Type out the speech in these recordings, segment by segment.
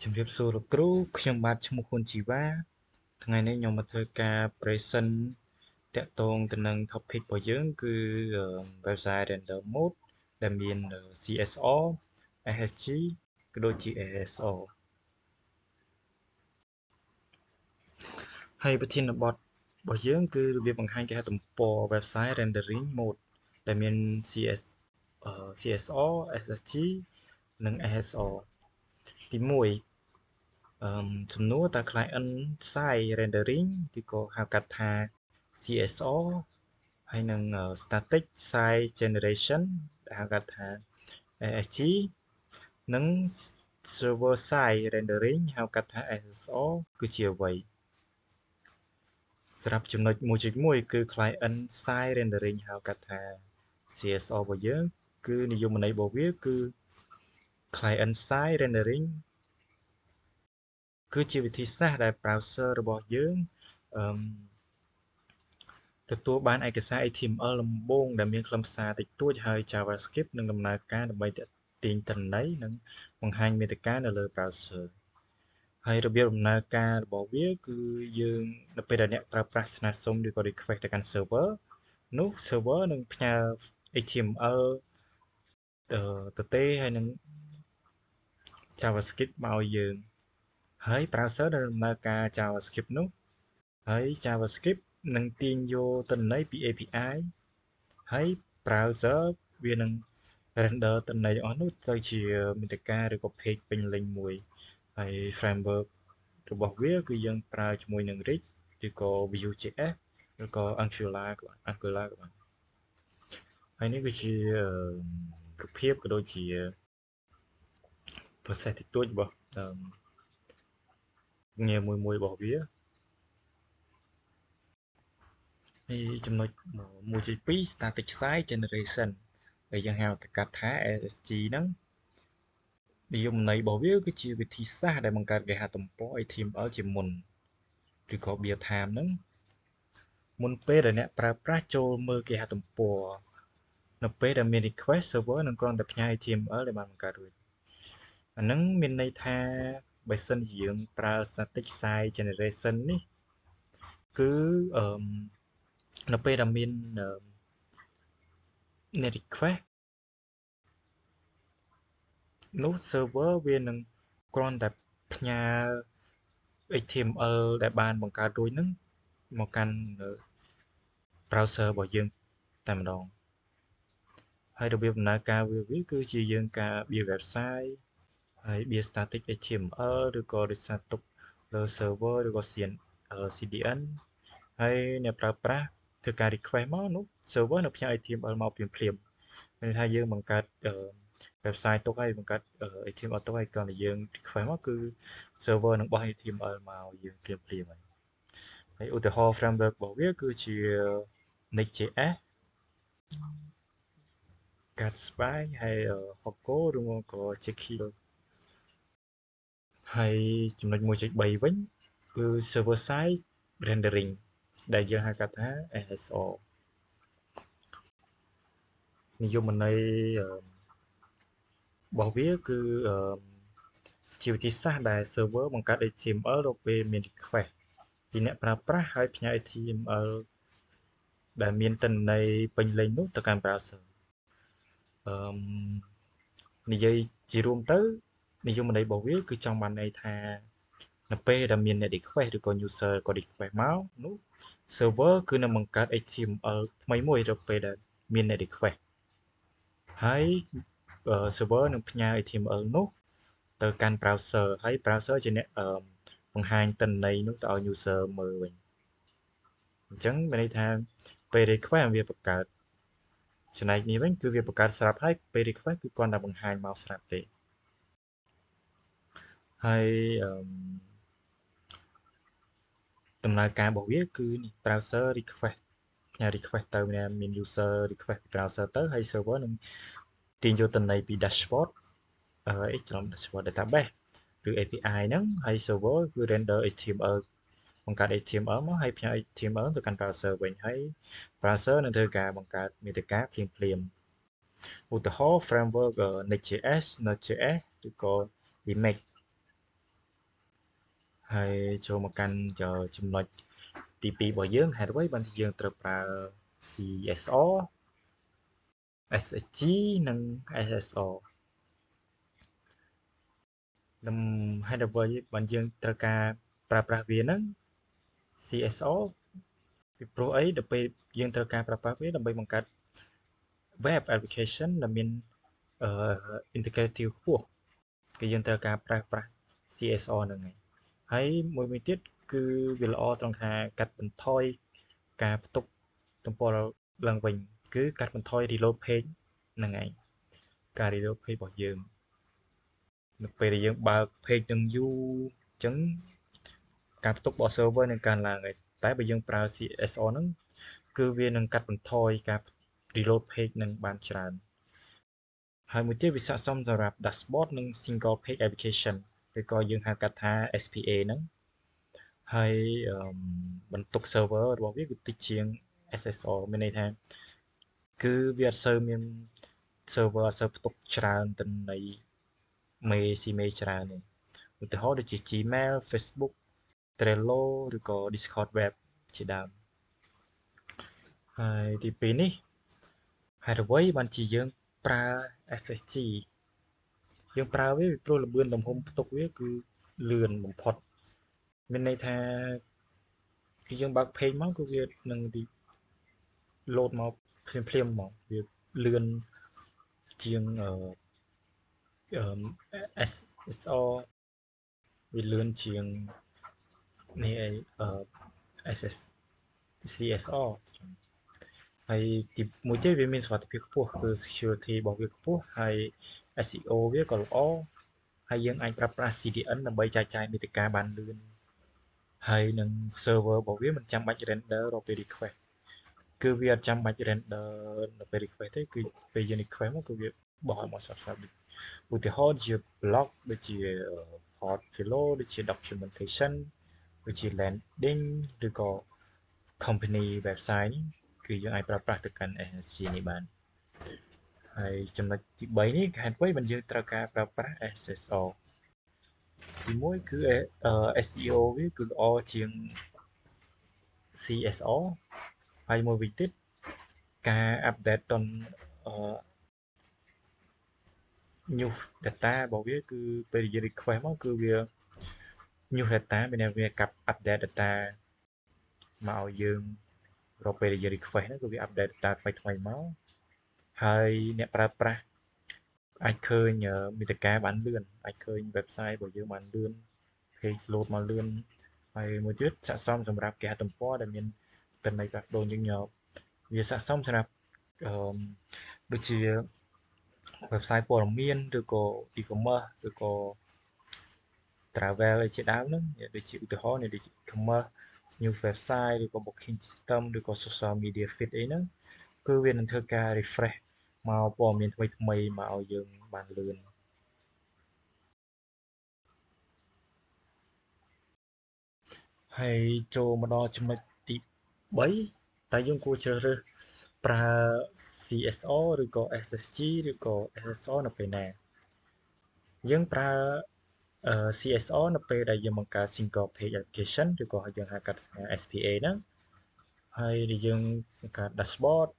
ជំរាបសួរលោកគ្រូខ្ញុំបាទឈ្មោះហ៊ុនជីវ៉ាថ្ងៃនេះខ្ញុំមកធ្វើការ present តាក់ទងទៅនឹង topic របស់យើងគឺ website render mode ដែលមាន CSR SSG ក៏ដូចជា ASO ហើយប្រធានបទរបស់យើងគឺរបៀបបង្ហាញគេហទំព័រ website rendering mode ដែលមាន CSR SSG និង ASO ទី1សំណួរតើ client side rendering ឬក៏ហៅកាត់ថា CSR ហើយនឹង static site generation ដែលហៅកាត់ថា ASG និង server side rendering ហៅកាត់ថា SSO គឺជាអ្វីសម្រាប់ចំណុច 1.1 គឺ client side rendering ហៅកាត់ថា CSR របស់យើងគឺនិយមន័យរបស់វាគឺ client side rendering គឺជាវិធីសាស្ត្រដែល browser របស់យើងទទួលបានឯកសារ HTML ដំបូងដែលមានខ្លឹមសារតិចតួចហើយ JavaScript នឹងដំណើរការដើម្បីទាញទិន្នន័យនិងបង្ហាញមាតិកានៅលើ browser ហើយរបៀបដំណើរការរបស់វាគឺយើងនៅពេលដែលអ្នកប្រើប្រាស់ស្នើសុំឬក៏ request ទៅកាន់ server នោះ server នឹងផ្ញើ HTML ទៅទេហើយនឹង JavaScript មកឲ្យយើងហើយ browser នឹងដំណើរការ JavaScript នោះហើយ JavaScript នឹងទាញយកទិន្នន័យពី API ហើយ browser វានឹង render ទិន្នន័យទាំងអស់នោះទៅជាមាតិកាឬក៏ page ពេញលេញមួយហើយ framework របស់វាគឺយើងប្រើជាមួយនឹង React ឬក៏ Vue.js ឬក៏ Angular ក៏បានហើយនេះគឺជារូបភាពក៏ដូចជា process តិចតួចរបស់ងារមួយរបស់វាហើយចំណុច 1.2 static site generation ដែលយើងហៅកាត់ថា SSG ហ្នឹងនិយមន័យរបស់វាគឺជាវិធីសាស្ត្រដែលបង្កើតគេហទំព័រ HTML ជាមុនឬក៏ build time ហ្នឹងមុនពេលដែលអ្នកប្រើប្រាស់ចូលមើលគេហទំព័រនៅពេលដែលមាន request server នឹងគ្រាន់តែផ្ញើ HTML ដែលបានបង្កើតរួចអាហ្នឹងមានន័យថាបើសិនជាយើងប្រើ static site generation នេះគឺនៅពេលដែលមានអ្នក request នោះ server វានឹងគ្រាន់តែផ្ញើ HTML ដែលបានបង្កើតរួចហ្នឹងមកកាន់ browser របស់យើងតែម្ដងហើយរបៀបដំណើរការវាគឺជាយើងការ build website ហើយ build static HTML ឬក៏រក្សាទុកលើ server ឬក៏ CDN ហើយអ្នកប្រើប្រាស់ធ្វើការ request មកនោះ server នឹងផ្ញើ HTML មកភ្លាមៗមានន័យថាយើងបង្កើត website ទុកហើយបង្កើត HTML ទុកហើយគ្រាន់តែយើង request មកគឺ server នឹងបោះ HTML មកយើងភ្លាមៗហើយឧទាហរណ៍ framework របស់វាគឺជា Next.js Gatsby ហើយ Hogo ឬមកក៏ Jekyll ហើយចំណុច 1.3 វិញគឺ server side rendering ដែលយើងហៅកាត់ថា ASO និយមន័យរបស់វាគឺជាវិធីសាស្ត្រដែល server បង្កើត HTML នៅពេលមាន request ពីអ្នកប្រើប្រាស់ហើយផ្ញើ HTML ដែលមានទិន្នន័យពេញលេញនោះទៅកាន់ browser និយាយជារួមទៅនិយមន័យរបស់វាគឺចង់បានន័យថានៅពេលដែលមានអ្នក request ឬក៏ user ក៏ request មកនោះ server គឺនឹងបង្កើត HTML ថ្មីមួយទៅពេលដែលមានអ្នក request ហើយ server នឹងផ្ញើ HTML នោះទៅកាន់ browser ហើយ browser ជាអ្នកបង្ហាញទិន្នន័យនោះទៅឲ្យ user មើលវិញអញ្ចឹងមានន័យថាពេល request វាបង្កើតចំណែកនេះវិញគឺវាបង្កើតស្រាប់ហើយពេល request គឺគ្រាន់តែបង្ហាញមកស្រាប់ទេហើយដំណើរការរបស់វាគឺនេះ browser request ផ្ញើ request ទៅមាន user request ពី browser ទៅហើយ server នឹងទាញយកទិន្នន័យពី dashboard dashboard database ឬ API ហ្នឹងហើយ server គឺ render HTML បង្កើត HTML មកហើយផ្ញើ HTML ទៅកាន់ browser វិញហើយ browser នឹងធ្វើការបង្កើតមាតិកាភ្លាមឧទាហរណ៍ framework Next.js Node.js ឬក៏ Remake ហើយចូលមកកាន់ចំណុចទី2របស់យើងហេតុអ្វីបានជាយើងត្រូវប្រើ CSO SSG និង SSO នឹងហេតុអ្វីបានយើងត្រូវការប្រើប្រាស់វាហ្នឹង CSO ពីព្រោះអីដល់ពេលយើងត្រូវការប្រើប្រាស់វាដើម្បីបង្កើត web application ដែលមានintegrative ខ្ពស់គឺយើងត្រូវការប្រើប្រាស់ CSO ហ្នឹងហើយមួយទៀតគឺវាល្អត្រង់ថាកាត់បន្ថយការផ្ទុកទំព័រឡើងវិញគឺកាត់បន្ថយ reload page ហ្នឹងឯងការ reload page របស់យើងនៅពេលដែលយើងបើក page នឹងយូរអញ្ចឹងការផ្ទុករបស់ server នឹងកើនឡើងហើយតែបើយើងប្រើ CSO ហ្នឹងគឺវានឹងកាត់បន្ថយការ reload page នឹងបានច្រើនហើយមួយទៀតវាស័ក្តិសមសម្រាប់ dashboard និង single page application ឬក៏យើងហៅកាត់ថា SPA ហ្នឹងហើយបន្ទុក server របស់វាគឺតិចជាង SSO មានន័យថាគឺវាអត់សូវមាន server អត់សូវផ្ទុកច្រើនទៅនៃមេច្រើនទេឧទាហរណ៍ដូចជា Gmail Facebook Trello ឬក៏ Discord Web ជាដើមហើយទី2នេះហេតុអ្វីបានជាយើងប្រើ SSG យើងប្រើវាពីព្រោះល្បឿនទំហំផ្ទុកវាគឺលឿនបំផុតមានន័យថាគឺយើងបើក page មកគឺវានឹង load មកភ្លាមមកវាលឿនជាងSSO វាលឿនជាងនេះSS CSO ហើយទីមួយទៀតវាមានសុវត្ថិភាពខ្ពស់គឺ security របស់វាខ្ពស់ហើយ SEO វាក៏ល្អហើយយើងអាចប្រើប្រាស់ CDN ដើម្បីចែកចាយមាតិកាបានលឿនហើយនឹង server របស់វាមិនចាំបាច់ render រាល់ពេល request គឺវាអត់ចាំបាច់ render នៅពេល request ទេគឺពេលយើង request មកគឺវាបោះឲ្យមកស្រាប់ៗឧទាហរណ៍ជា blog ដូចជា portfolio ដូចជា documentation ដូចជា landing ឬក៏ company website នេះគឺយើងអាចប្រើប្រាស់ទៅកាន់ SSG នេះបានហើយចំណុចទី3នេះហេតុអ្វីបានយើងត្រូវការប្រើប្រាស់ SSO ទី1គឺ SEO វាគឺល្អជាង CSO ហើយមួយវិញទៀតការអាប់ដេតតនnews data របស់វាគឺពេលយើង request មកគឺវា news data មានន័យវាកាប់ update data មកឲ្យយើងរកពេលដែលយើង request ហ្នឹងគឺវា update data ថ្មីមកហើយអ្នកប្រើប្រាស់អាចឃើញមាតិកាបានលឿនអាចឃើញ website របស់យើងបានលឿន page load មកលឿនហើយមួយទៀតស័ក្តិសមសម្រាប់គេហទំព័រដែលមានទិន្នន័យផ្លាស់ប្ដូរញឹកញាប់វាស័ក្តិសមសម្រាប់ដូចជា website ព័ត៌មានឬក៏ e-commerce ឬក៏ travel អីជាដើមហ្នឹងដូចជាឧទាហរណ៍ដូចជា e-commerce news website ឬក៏ booking system ឬក៏ social media feed អីហ្នឹងគឺវានឹងធ្វើការ refresh មកព័ត៌មានថ្មីមកឲ្យយើងបានលឿនហើយចូលមកដល់ចំណុចទី3តើយើងគួរជ្រើសរើសប្រើ CSO ឬក៏ SSG ឬក៏ SSO នៅពេលណាយើងប្រើ CSO នៅពេលដែលយើងបង្កើត single page application ឬក៏យើងហៅកាត់ថា SPA ហ្នឹងហើយយើងបង្កើត dashboard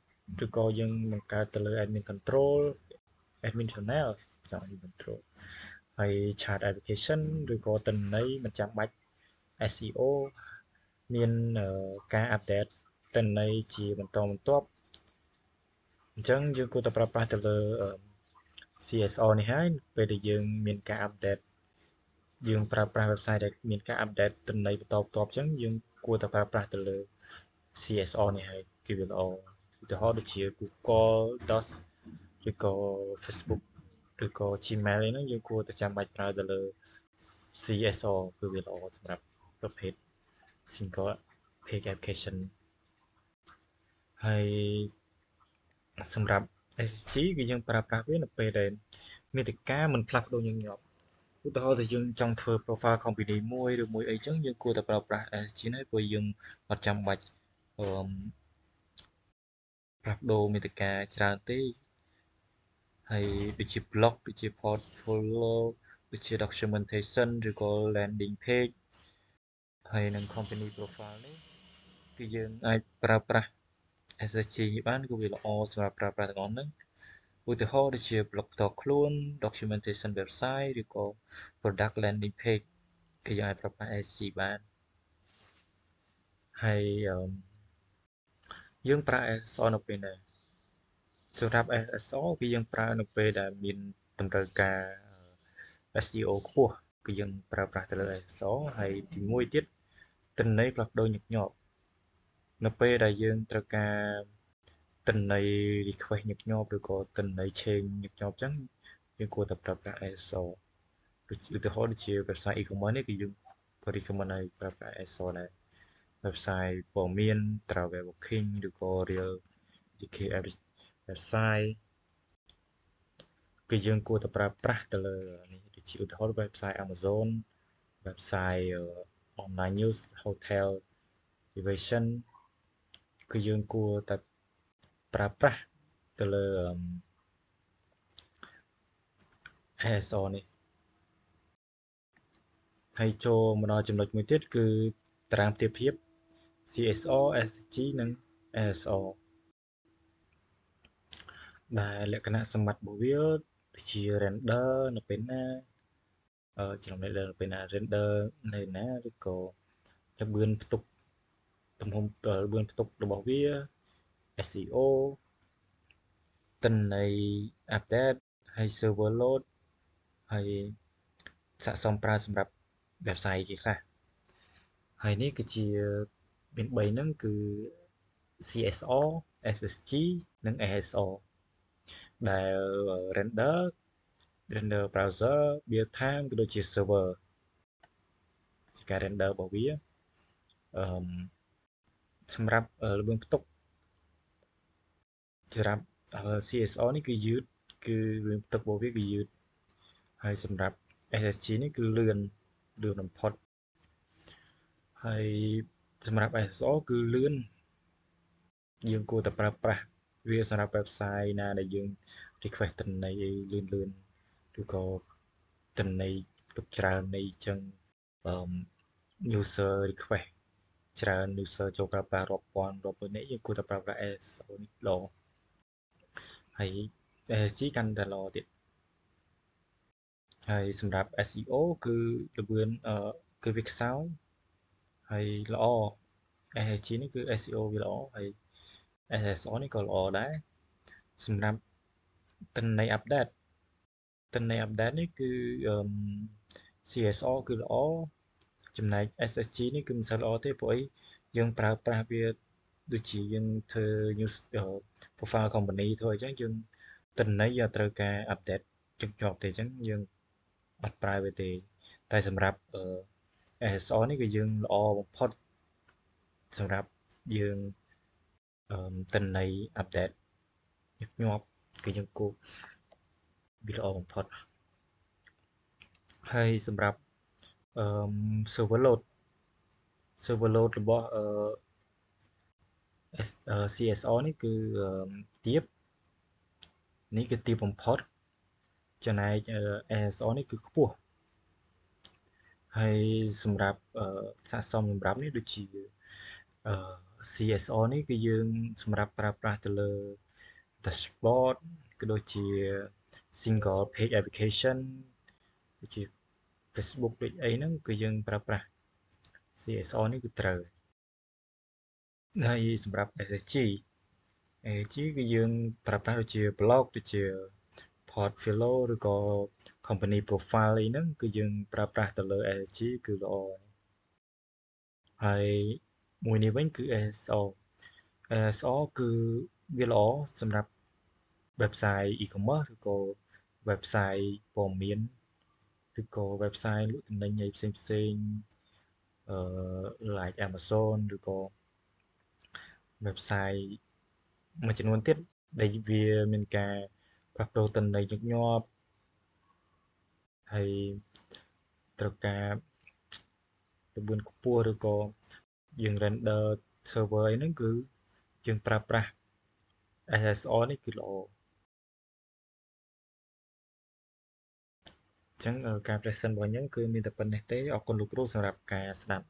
ឬក៏យើងបង្កើតទៅលើ admin control admin channel ចង់ admin control ហើយ chart application ឬក៏ទិន្នន័យមិនចាំបាច់ SEO មានការអាប់ដេតទិន្នន័យជាបន្តបន្ទាប់អញ្ចឹងយើងគួរតែប្រើប្រាស់ទៅលើ CSO នេះហើយពេលដែលយើងមានការអាប់ដេតយើងប្រើប្រាស់ website ដែលមានការអាប់ដេតទិន្នន័យបន្តបន្ទាប់អញ្ចឹងយើងគួរតែប្រើប្រាស់ទៅលើ CSO នេះហើយគឺវាល្អឧទាហរណ៍ដូចជា Google Docs ឬក៏ Facebook ឬក៏ Gmail អីហ្នឹងយើងគួរតែចាំបាច់ប្រើទៅលើ CSO គឺវាល្អសម្រាប់ប្រភេទ single page application ហើយសម្រាប់ SSG គឺយើងប្រើប្រាស់វានៅពេលដែលមាតិកាមិនផ្លាស់ប្ដូរញឹកញាប់ឧទាហរណ៍ថាយើងចង់ធ្វើ profile company មួយឬមួយអីចឹងយើងគួរតែប្រើប្រាស់ SSG ហ្នឹងព្រោះយើងអត់ចាំបាច់ផ្លាស់ប្ដូរមាតិកាច្រើនទេហើយដូចជា blog ដូចជា portfolio ដូចជា documentation ឬក៏ landing page ហើយនឹង company profile នេះគឺយើងអាចប្រើប្រាស់ SSG នេះបានគឺវាល្អសម្រាប់ប្រើប្រាស់ទាំងអស់ហ្នឹងឧទាហរណ៍ដូចជា blog ផ្ទាល់ខ្លួន documentation website ឬក៏ product landing page គឺយើងអាចប្រើប្រាស់ SSG បានហើយយើងប្រើ SSO នៅពេលណាសម្រាប់ SSO គឺយើងប្រើនៅពេលដែលមានតម្រូវការ SEO ខ្ពស់គឺយើងប្រើប្រាស់ទៅលើ SSO ហើយទីមួយទៀតទិន្នន័យផ្លាស់ប្ដូរញឹកញាប់នៅពេលដែលយើងត្រូវការទិន្នន័យ request ញឹកញាប់ឬក៏ទិន្នន័យ change ញឹកញាប់អញ្ចឹងយើងគួរតែប្រើប្រាស់ SSO ឧទាហរណ៍ដូចជា website e-commerce នេះគឺយើងក៏ recommend ឲ្យប្រើប្រាស់ SSO ដែរ website ព័ត៌មាន travel booking ឬក៏ real GK website គឺយើងគួរតែប្រើប្រាស់ទៅលើនេះដូចជាឧទាហរណ៍ website Amazon website online news hotel reservation គឺយើងគួរតែប្រើប្រាស់ទៅលើ SSO នេះហើយចូលមកដល់ចំណុចមួយទៀតគឺតារាងប្រៀបធៀប CSO SSG និង SSO ដែលលក្ខណៈសម្បត្តិរបស់វាដូចជា render នៅពេលណាចំណុច render នៅពេលណា render នៅណាឬក៏ល្បឿនផ្ទុកទំហំល្បឿនផ្ទុករបស់វា SEO ទិន្នន័យ update ហើយ server load ហើយស័ក្តិសមប្រើសម្រាប់ website គេខ្លះហើយនេះគឺជាមាន3ហ្នឹងគឺ CSO SSG និង ASO ដែល render browser build time ក៏ដូចជា server ជាការ render របស់វាសម្រាប់ល្បឿនផ្ទុកសម្រាប់ CSO នេះគឺយឺតគឺល្បឿនផ្ទុករបស់វាគឺយឺតហើយសម្រាប់ SSG នេះគឺលឿនបំផុតហើយសម្រាប់ SSO គឺលឿនយើងគួរតែប្រើប្រាស់វាសម្រាប់ website ណាដែលយើង request ទិន្នន័យអីលឿនឬក៏ទិន្នន័យផ្ទុកច្រើននៃអញ្ចឹងuser request ច្រើន user ចូលប្រើប្រាស់រាប់ពាន់រាប់ម៉ឺននាក់យើងគួរតែប្រើប្រាស់ SSO នេះល្អហើយ SSG កាន់តែល្អទៀតហើយសម្រាប់ SEO គឺល្បឿនគឺវាខ្សោយហើយល្អ SSG នេះគឺ SEO វាល្អហើយ SSO នេះក៏ល្អដែរសម្រាប់ទិន្នន័យ update នេះគឺ CSO គឺល្អចំណែក SSG នេះគឺមិនសូវល្អទេព្រោះអីយើងប្រើប្រាស់វាដូចជាយើងធ្វើ news profile company ធ្វើអញ្ចឹងយើងទិន្នន័យយើងត្រូវការ update ជឹកជាប់ទេអញ្ចឹងយើងអត់ប្រើវាទេតែសម្រាប់ SSO នេះគឺយើងល្អបំផុតសម្រាប់យើងទិន្នន័យ update ញឹកញាប់គឺយើងគួរវាល្អបំផុតហើយសម្រាប់server load របស់CSO នេះគឺទាបនេះគឺទាបបំផុតចំណែក ASO នេះគឺខ្ពស់ហើយសម្រាប់ស័ក្តិសមសម្រាប់នេះដូចជា CSO នេះគឺយើងសម្រាប់ប្រើប្រាស់ទៅលើ dashboard ក៏ដូចជា single page application ដូចជា Facebook ដូចអីហ្នឹងគឺយើងប្រើប្រាស់ CSO នេះគឺត្រូវហើយសម្រាប់ SSG គឺយើងប្រើប្រាស់ដូចជា blog ដូចជា portfolio ឬក៏ company profile អីហ្នឹងគឺយើងប្រើប្រាស់ទៅលើ SSG គឺល្អហើយមួយនេះវិញគឺ ASO គឺវាល្អសម្រាប់ website e-commerce ឬក៏ website ព័ត៌មានឬក៏ website លក់ទំនិញអីផ្សេងlike Amazon ឬក៏ website មួយចំនួនទៀតដែលវាមានការផ្លាស់ប្ដូរទិន្នន័យញឹកញាប់ហើយត្រូវការល្បឿនខ្ពស់ឬក៏យើង render server អីហ្នឹងគឺយើងប្រើប្រាស់ SSO នេះគឺល្អអញ្ចឹងការ present របស់ខ្ញុំគឺមានតែប៉ុណ្្នេះទេអរគុណលោកគ្រូសម្រាប់ការស្ដាប់